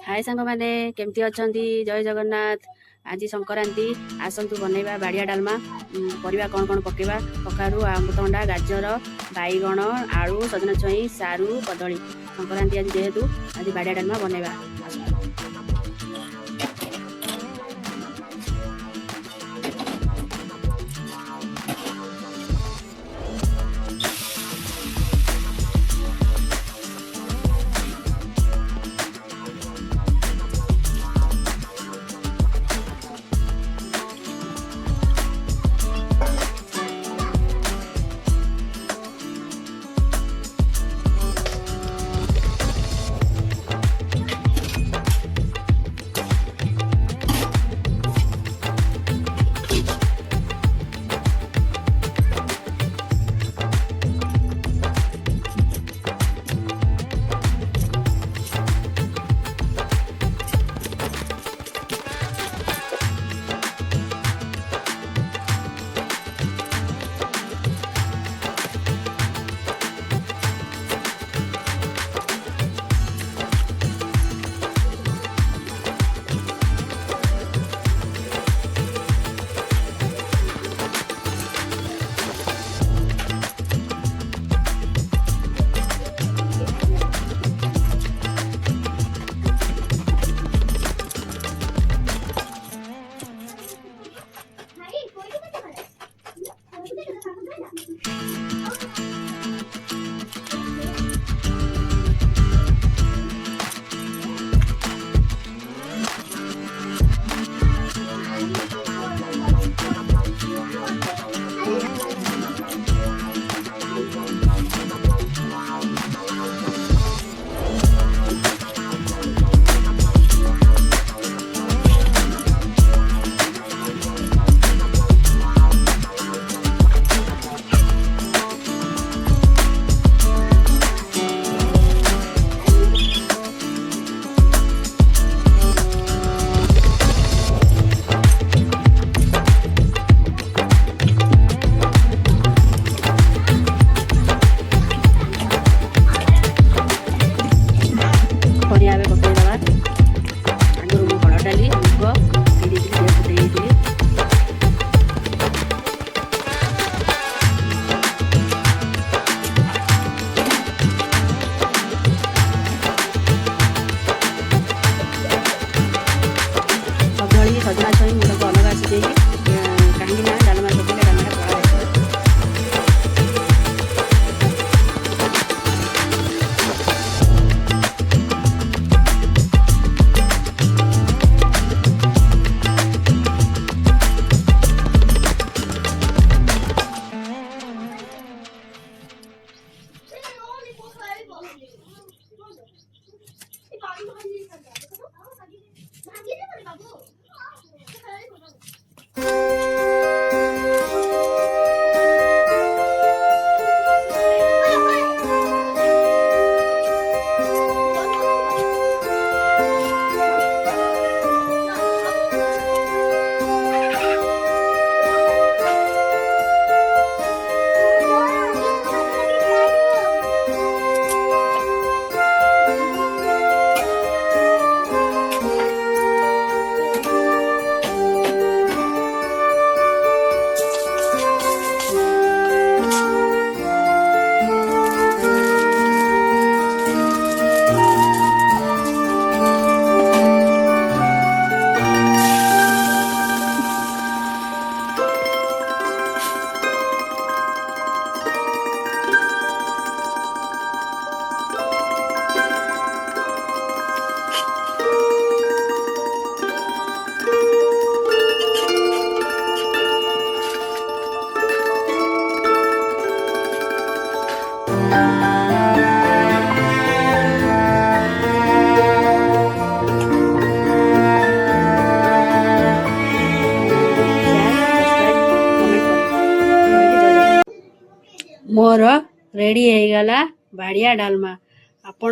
हाय सांग मैंने केमती अछंती जय जगन्नाथ। आज संक्रांति आसतु बनैबा बाड़िया डालमा। परिबा कौन कौन पकेबा कखारू अमृतभंडा गाजर बैगण आलू सजना छुई सारू कदली। संक्रांति आज जेहेतु आज बाड़िया डालमा बनैबा। सजना छुई मुझे अलग आसी कहीं डालमा पकड़े डालमा मोर रेडी हो गला बाड़िया डालमा।